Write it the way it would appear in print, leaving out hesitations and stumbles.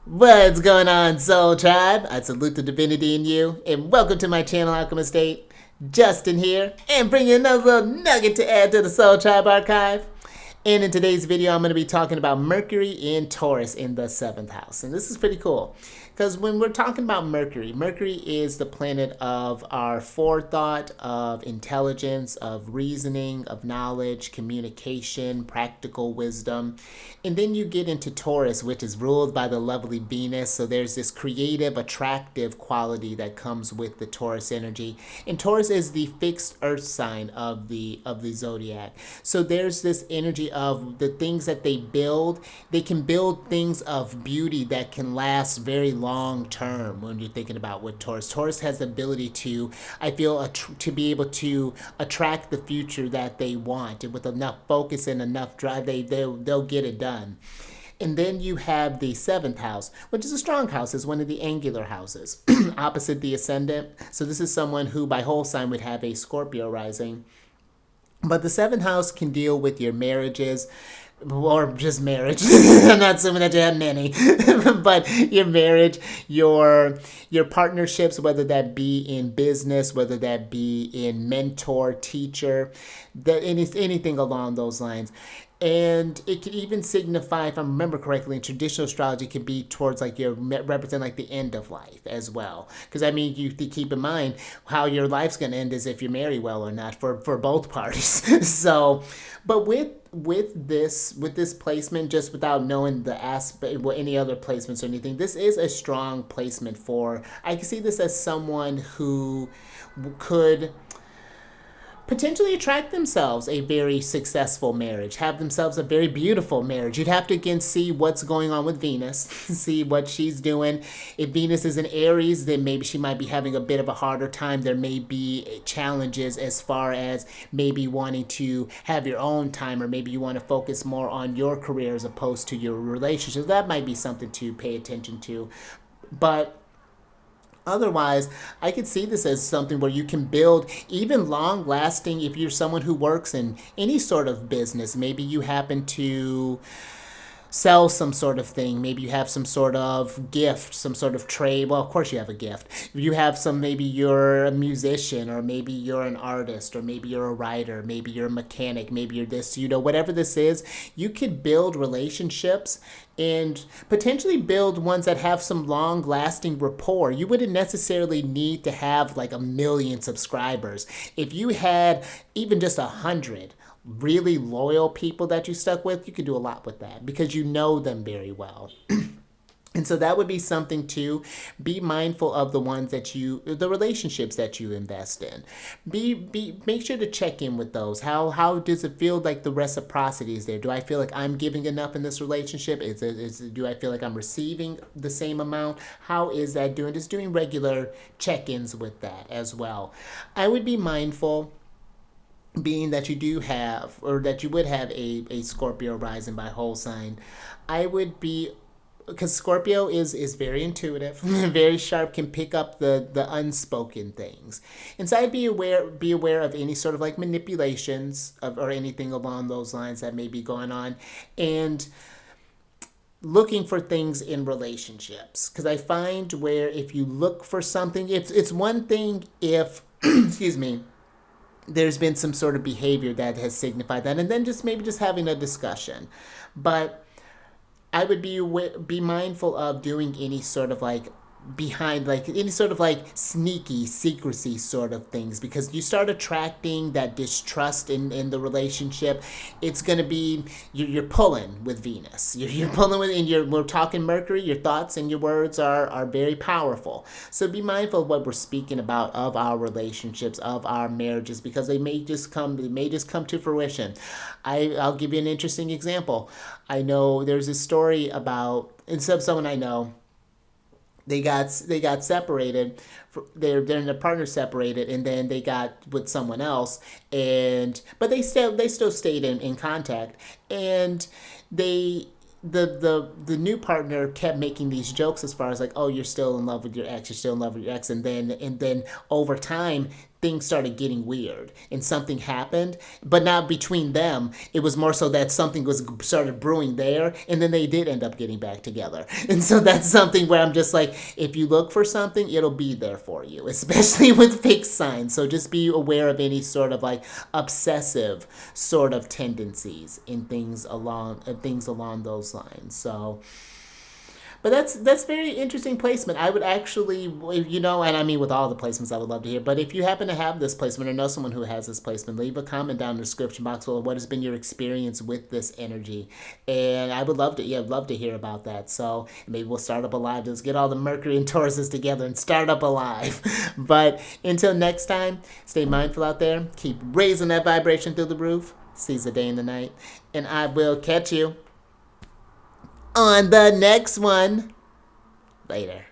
What's going on, Soul Tribe? I salute the divinity in you, and welcome to my channel, Alchemist. Justin here, and bringing another little nugget to add to the Soul Tribe archive. And in today's video, I'm going to be talking about Mercury in Taurus in the 7th house. And this is pretty cool because when we're talking about Mercury, Mercury is the planet of our forethought, of intelligence, of reasoning, of knowledge, communication, practical wisdom. And then you get into Taurus, which is ruled by the lovely Venus. So there's this creative, attractive quality that comes with the Taurus energy. And Taurus is the fixed earth sign of the zodiac. So there's this energy of the things that they build. They can build things of beauty that can last very long term when you're thinking about what Taurus. Taurus has the ability to, I feel, to be able to attract the future that they want. And with enough focus and enough drive, they'll get it done. And then you have the 7th house, which is a strong house, is one of the angular houses, opposite the ascendant. So this is someone who by whole sign would have a Scorpio rising. But the 7th house can deal with your marriages, or just marriage. I'm not assuming that you have many, but your marriage, your partnerships, whether that be in business, whether that be in mentor, teacher, anything along those lines. And it can even signify, if I remember correctly, in traditional astrology, can be towards like represent like the end of life as well. Because I mean, you keep in mind how your life's going to end is if you marry well or not for both parties. So, but with this placement, just without knowing the aspect or any other placements or anything, this is a strong placement for. I can see this as someone who could potentially attract themselves a very successful marriage, have themselves a very beautiful marriage. You'd have to again see what's going on with Venus, see what she's doing. If Venus is in Aries, then maybe she might be having a bit of a harder time. There may be challenges as far as maybe wanting to have your own time, or maybe you want to focus more on your career as opposed to your relationship. That might be something to pay attention to. But otherwise, I could see this as something where you can build even long lasting, if you're someone who works in any sort of business. Maybe you happen to sell some sort of thing. Maybe you have some sort of gift, some sort of trade. Well, of course you have a gift. You have some, maybe you're a musician, or maybe you're an artist, or maybe you're a writer, maybe you're a mechanic, maybe you're this, whatever this is, you could build relationships and potentially build ones that have some long lasting rapport. You wouldn't necessarily need to have like 1 million subscribers. If you had even just 100 really loyal people that you stuck with, you could do a lot with that because you know them very well. And so that would be something to be mindful of, the relationships that you invest in. Make sure to check in with those. How does it feel like the reciprocity is there? Do I feel like I'm giving enough in this relationship? Do I feel like I'm receiving the same amount? How is that doing? Just doing regular check-ins with that as well. I would be mindful, being that you do have, or that you would have a Scorpio rising by whole sign. I would be, because Scorpio is very intuitive, very sharp, can pick up the unspoken things. And so I'd be aware of any sort of like manipulations or anything along those lines that may be going on, and looking for things in relationships. Because I find where if you look for something, it's one thing if excuse me, there's been some sort of behavior that has signified that, and then just maybe just having a discussion. But I would be mindful of doing any sort of like behind, like any sort of like sneaky secrecy sort of things, because you start attracting that distrust in the relationship. It's going to be, you're pulling with Venus, you're pulling with, and we're talking Mercury. Your thoughts and your words are very powerful. So be mindful of what we're speaking about, of our relationships, of our marriages, because they may just come to fruition. I'll give you an interesting example. I know there's a story about, instead of someone I know, they got separated. They're in a partner separated, and then they got with someone else, but they still stayed in contact, and they the new partner kept making these jokes as far as like, oh, you're still in love with your ex, and then over time things started getting weird and something happened, but not between them. It was more so that something was started brewing there, and then they did end up getting back together. And so that's something where I'm just like, if you look for something, it'll be there for you, especially with fixed signs. So just be aware of any sort of like obsessive sort of tendencies in things along those lines. So but that's very interesting placement. I would actually, and I mean with all the placements, I would love to hear. But if you happen to have this placement or know someone who has this placement, leave a comment down in the description box. Well, what has been your experience with this energy? And I would love to hear about that. So maybe we'll start up a live. Let's get all the Mercury and Tauruses together and start up a live. But until next time, stay mindful out there. Keep raising that vibration through the roof. Seize the day and the night. And I will catch you on the next one. Later.